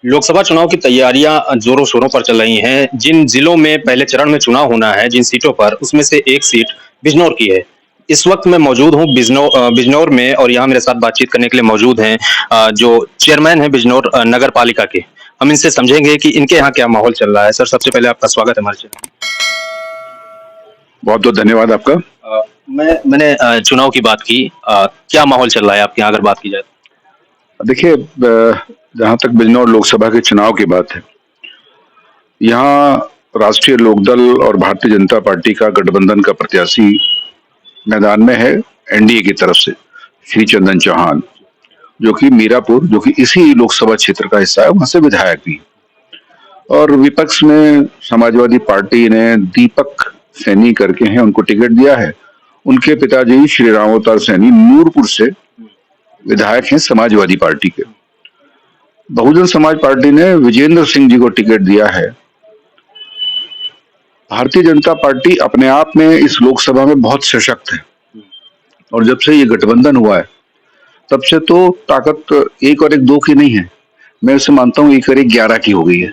लोकसभा चुनाव की तैयारियां जोरों शोरों पर चल रही हैं। जिन जिलों में पहले चरण में चुनाव होना है, जिन सीटों पर, उसमें से एक सीट बिजनौर की है। इस वक्त मैं मौजूद हूँ बिजनौर में, और यहाँ मेरे साथ बातचीत करने के लिए मौजूद हैं जो चेयरमैन हैं बिजनौर नगर पालिका के। हम इनसे समझेंगे कि इनके यहाँ क्या माहौल चल रहा है। सर, सबसे पहले आपका स्वागत है हमारे चैनल। बहुत बहुत धन्यवाद आपका। मैंने चुनाव की बात की। क्या माहौल चल रहा है आपके यहाँ, अगर बात की जाए तो? देखिए, जहां तक बिजनौर लोकसभा के चुनाव की बात है, यहाँ राष्ट्रीय लोकदल और भारतीय जनता पार्टी का गठबंधन का प्रत्याशी मैदान में है। एनडीए की तरफ से श्री चंदन चौहान, जो कि मीरापुर, जो कि इसी लोकसभा क्षेत्र का हिस्सा है, वहां से विधायक भी। और विपक्ष में समाजवादी पार्टी ने दीपक सैनी करके हैं, उनको टिकट दिया है। उनके पिताजी श्री राम अवतार सैनी नूरपुर से विधायक हैं समाजवादी पार्टी के। बहुजन समाज पार्टी ने विजेंद्र सिंह जी को टिकट दिया है। भारतीय जनता पार्टी अपने आप में इस लोकसभा में बहुत सशक्त है, और जब से ये गठबंधन हुआ है तब से तो ताकत एक और एक दो की नहीं है, मैं उसे मानता हूँ एक और एक 11 की हो गई है।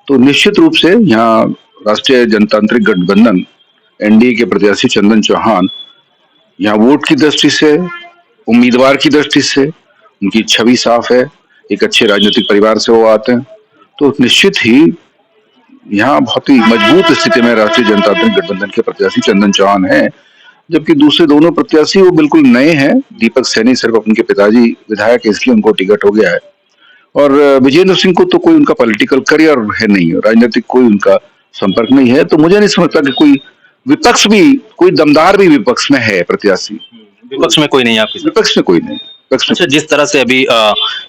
तो निश्चित रूप से यहाँ राष्ट्रीय जनतांत्रिक गठबंधन एनडीए के प्रत्याशी चंदन चौहान यहाँ वोट की दृष्टि से, उम्मीदवार की दृष्टि से उनकी छवि साफ है। एक अच्छे राजनीतिक परिवार से वो आते हैं, तो निश्चित ही यहाँ बहुत ही मजबूत स्थिति में राष्ट्रीय जनतांत्रिक गठबंधन के प्रत्याशी चंदन चौहान है। जबकि दूसरे दोनों प्रत्याशी वो बिल्कुल नए हैं। दीपक सैनी सिर्फ उनके पिताजी विधायक है, इसलिए उनको टिकट हो गया है। और विजेंद्र सिंह को तो कोई उनका पॉलिटिकल करियर है नहीं, राजनीतिक कोई उनका संपर्क नहीं है। तो मुझे नहीं समझता कि कोई विपक्ष भी, कोई दमदार भी विपक्ष में है प्रत्याशी। विपक्ष में कोई नहीं है आपके साथ? विपक्ष में कोई नहीं। विपक्ष में अच्छा, जिस तरह से अभी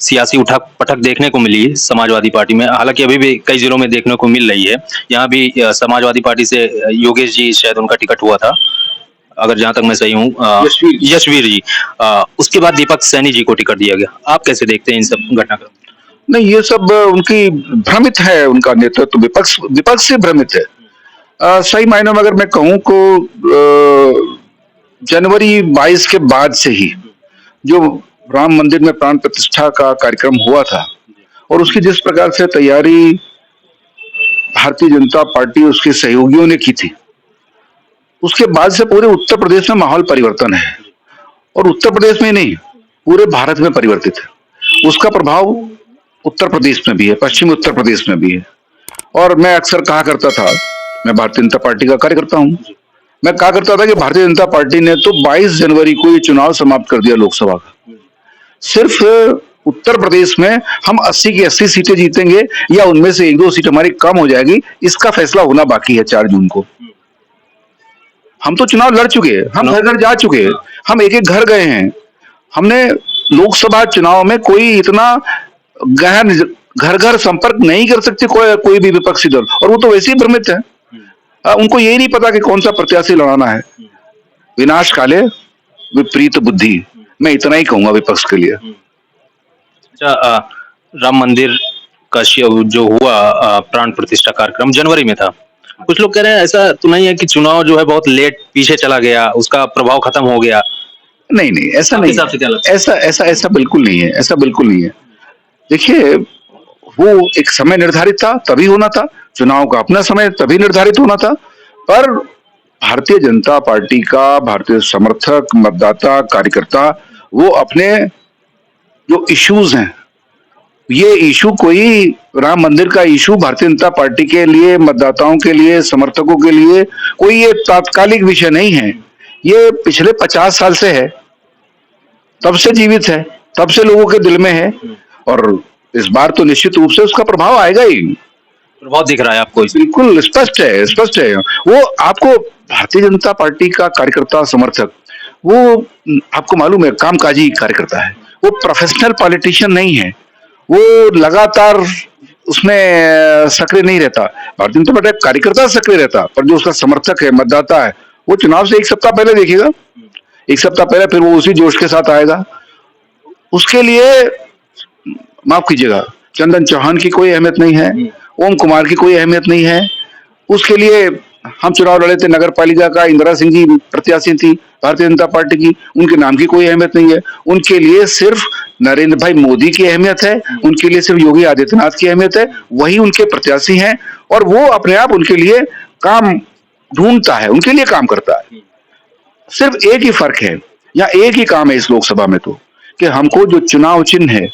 सियासी उठक पटक देखने को मिली समाजवादी पार्टी में, हालांकि अभी भी कई जिलों में देखने को मिल रही है। यहाँ भी समाजवादी पार्टी से योगेश जी, शायद उनका टिकट हुआ था, अगर जहां तक मैं सही हूँ, यशवीर जी। उसके बाद दीपक सैनी जी को टिकट दिया गया। आप कैसे देखते हैं इन सब घटनाक्रम? नहीं, ये सब उनकी भ्रमित है, उनका नेतृत्व विपक्ष से भ्रमित है। सही मायनों में अगर मैं कहूँ को जनवरी 22 के बाद से ही जो राम मंदिर में प्राण प्रतिष्ठा का कार्यक्रम हुआ था, और उसकी जिस प्रकार से तैयारी भारतीय जनता पार्टी उसके सहयोगियों ने की थी, उसके बाद से पूरे उत्तर प्रदेश में माहौल परिवर्तन है। और उत्तर प्रदेश में नहीं, पूरे भारत में परिवर्तित है। उसका प्रभाव उत्तर प्रदेश में भी है, पश्चिमी उत्तर प्रदेश में भी है। और मैं अक्सर कहा करता था, मैं भारतीय जनता पार्टी का कार्यकर्ता हूं, मैं कहा करता था कि भारतीय जनता पार्टी ने तो 22 जनवरी को ये चुनाव समाप्त कर दिया लोकसभा का। सिर्फ उत्तर प्रदेश में हम 80 की 80 सीटें जीतेंगे या उनमें से एक दो सीट हमारी कम हो जाएगी, इसका फैसला होना बाकी है 4 जून को। हम तो चुनाव लड़ चुके हैं, हम घर घर जा चुके हैं, हम एक एक घर गए हैं। हमने लोकसभा चुनाव में कोई इतना गहन घर घर संपर्क नहीं कर सकते कोई भी विपक्षी दल, और वो तो वैसे ही भ्रमित है। उनको यही नहीं पता कि कौन सा प्रत्याशी लड़ाना है। विनाश काले विपरीत बुद्धि, मैं इतना ही कहूंगा विपक्ष के लिए। अच्छा, राम मंदिर का जो हुआ प्राण प्रतिष्ठा कार्यक्रम जनवरी में था। कुछ लोग कह रहे हैं ऐसा तो नहीं है कि चुनाव जो है बहुत लेट पीछे चला गया, उसका प्रभाव खत्म हो गया? नहीं नहीं, ऐसा नहीं, हिसाब से क्या लगता है? ऐसा ऐसा ऐसा बिल्कुल नहीं है, ऐसा बिल्कुल नहीं है। देखिए, वो एक समय निर्धारित था, तभी होना था। चुनाव का अपना समय तभी निर्धारित होना था। पर भारतीय जनता पार्टी का भारतीय समर्थक, मतदाता, कार्यकर्ता, वो अपने जो इश्यूज हैं, ये इशू कोई राम मंदिर का इशू भारतीय जनता पार्टी के लिए, मतदाताओं के लिए, समर्थकों के लिए कोई ये तात्कालिक विषय नहीं है। ये पिछले 50 साल से है, तब से जीवित है, तब से लोगों के दिल में है। और इस बार तो निश्चित रूप से उसका प्रभाव आएगा ही। प्रभाव दिख रहा है आपको? बिल्कुल स्पष्ट है, स्पष्ट है। वो आपको भारतीय जनता पार्टी का कार्यकर्ता, समर्थक, वो आपको मालूम है कामकाजी कार्यकर्ता है, वो प्रोफेशनल पॉलिटिशियन नहीं है। वो लगातार उसमें सक्रिय नहीं रहता। भारतीय जनता पार्टी कार्यकर्ता सक्रिय रहता, पर जो उसका समर्थक है, मतदाता है, वो चुनाव से एक सप्ताह पहले देखेगा, एक सप्ताह पहले फिर वो उसी जोश के साथ आएगा। उसके लिए माफ कीजिएगा, चंदन चौहान की कोई अहमियत नहीं है, ओम कुमार की कोई अहमियत नहीं है। उसके लिए हम चुनाव लड़े थे नगर पालिका का, इंदिरा सिंह जी प्रत्याशी थी भारतीय जनता पार्टी की, उनके नाम की कोई अहमियत नहीं है। उनके लिए सिर्फ नरेंद्र भाई मोदी की अहमियत है, उनके लिए सिर्फ योगी आदित्यनाथ की अहमियत है, वही उनके प्रत्याशी हैं और वो अपने आप उनके लिए काम ढूंढता है, उनके लिए काम करता है। सिर्फ एक ही फर्क है या एक ही काम है इस लोकसभा में तो, कि हमको जो चुनाव चिन्ह है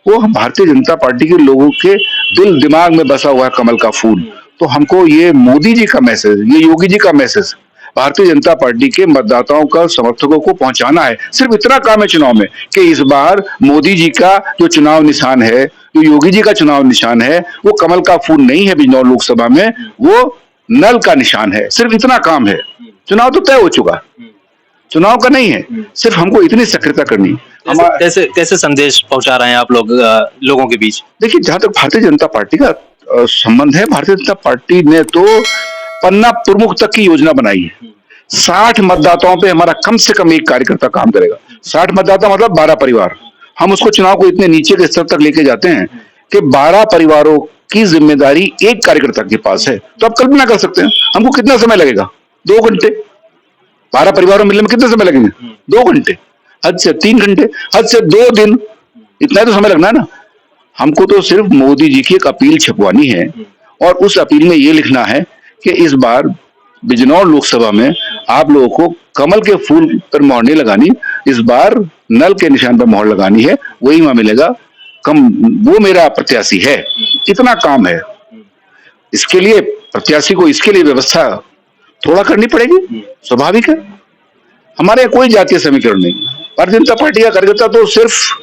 वो हम भारतीय जनता पार्टी के लोगों के दिल दिमाग में बसा हुआ है कमल का फूल। तो हमको ये मोदी जी का मैसेज, ये योगी जी का मैसेज भारतीय जनता पार्टी के मतदाताओं का समर्थकों को पहुंचाना है। सिर्फ इतना काम है चुनाव में कि इस बार मोदी जी का जो चुनाव निशान है, जो योगी जी का चुनाव निशान है, वो कमल का फूल नहीं है बिजनौर लोकसभा में, वो नल का निशान है। सिर्फ इतना काम है, चुनाव तो तय हो चुका, चुनाव का नहीं है, सिर्फ हमको इतनी सक्रियता करनी है। कैसे कैसे संदेश पहुंचा रहे हैं आप लोग लोगों के बीच? देखिए, जहां तक भारतीय जनता पार्टी का संबंध है, भारतीय जनता पार्टी ने तो पन्ना प्रमुख तक की योजना बनाई है। 60 मतदाताओं पे हमारा कम से कम एक कार्यकर्ता काम करेगा। 60 मतदाता मतलब 12 परिवार। हम उसको चुनाव को इतने नीचे के स्तर तक लेके जाते हैं कि 12 परिवारों की जिम्मेदारी एक कार्यकर्ता के पास है। तो आप कल्पना कर सकते हैं हमको कितना समय लगेगा? 2 घंटे। 12 परिवारों मिलने में कितने समय लगेंगे? 2 घंटे, हद से 3 घंटे, हद से 2 दिन, इतना तो समय लगना है ना। हमको तो सिर्फ मोदी जी की एक अपील छपवानी है और उस अपील में ये लिखना है कि इस बार बिजनौर लोकसभा में आप लोगों को कमल के फूल पर मोहर नहीं लगानी, इस बार नल के निशान पर मोहर लगानी है, वही वहां मिलेगा। वो मेरा प्रत्याशी है। इतना काम है। इसके लिए प्रत्याशी को इसके लिए व्यवस्था थोड़ा करनी पड़ेगी, स्वाभाविक है। हमारे कोई जातीय समीकरण नहीं। भारतीय जनता पार्टी का कार्यकर्ता तो सिर्फ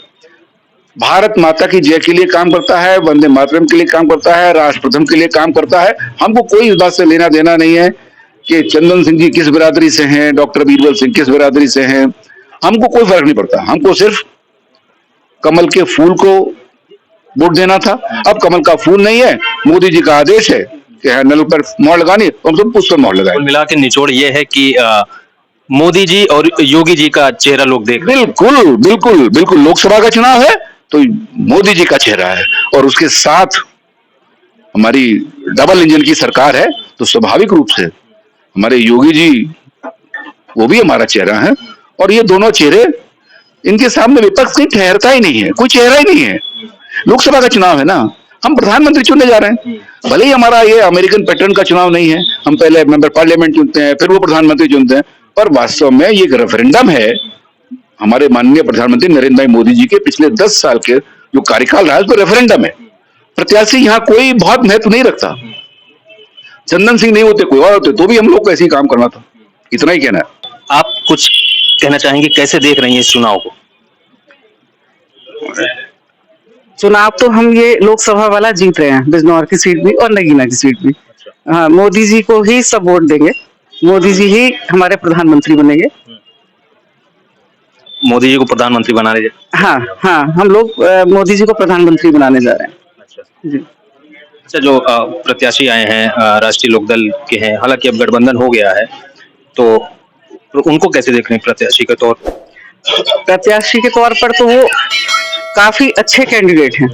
भारत माता की जय के लिए काम करता है, वंदे मातरम के लिए काम करता है, राष्ट्र प्रथम के लिए काम करता है। हमको कोई इस बात से लेना देना नहीं है कि चंदन सिंह जी किस बिरादरी से हैं, डॉक्टर बीरबल सिंह किस बिरादरी से हैं, हमको कोई फर्क नहीं पड़ता। हमको सिर्फ कमल के फूल को वोट देना था। अब कमल का फूल नहीं है, मोदी जी का आदेश है कि नल पर मोहर लगानी, तो हम सब उस पर मोहर लगाएं। मिला के निचोड़ ये है कि मोदी जी और योगी जी का चेहरा लोग देख रहे हैं। बिल्कुल बिल्कुल बिल्कुल। लोकसभा का चुनाव है तो मोदी जी का चेहरा है और उसके साथ हमारी डबल इंजन की सरकार है, तो स्वाभाविक रूप से हमारे योगी जी वो भी हमारा चेहरा है। और ये दोनों चेहरे, इनके सामने विपक्ष कहीं ठहरता ही नहीं है, कोई चेहरा ही नहीं है। लोकसभा का चुनाव है ना, हम प्रधानमंत्री चुनने जा रहे हैं। भले ही हमारा ये अमेरिकन पैटर्न का चुनाव नहीं है, हम पहले मेंबर पार्लियामेंट चुनते हैं, फिर वो प्रधानमंत्री चुनते हैं, पर वास्तव में ये एक रेफरेंडम है। हमारे माननीय प्रधानमंत्री नरेंद्र भाई मोदी जी के पिछले 10 साल के जो कार्यकाल रहा है, उस पर रेफरेंडम है। प्रत्याशी यहाँ कोई बहुत महत्व नहीं रखता। चंदन सिंह नहीं होते, कोई और होते, तो भी हम लोग को ऐसे ही काम करना था। इतना ही कहना है। आप कुछ कहना चाहेंगे, कैसे देख रही हैं इस चुनाव को? चुनाव तो हम ये लोकसभा वाला जीत रहे हैं, बिजनौर की सीट भी और नगीना की सीट भी। हाँ, मोदी जी को ही सब वोट देंगे, मोदी जी ही हमारे प्रधानमंत्री बनेंगे। मोदी जी को प्रधानमंत्री बनाने जा? हाँ हाँ, हम लोग मोदी जी को प्रधानमंत्री बनाने जा रहे हैं जी। अच्छा, जो प्रत्याशी आए हैं राष्ट्रीय लोकदल के हैं, हालांकि अब गठबंधन हो गया है, तो उनको कैसे देख रहे हैं प्रत्याशी के तौर पर? प्रत्याशी के तौर पर तो वो काफी अच्छे कैंडिडेट हैं,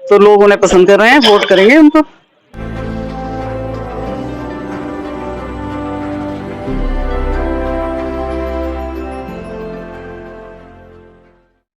तो लोग उन्हें पसंद कर रहे हैं, वोट करेंगे उनको।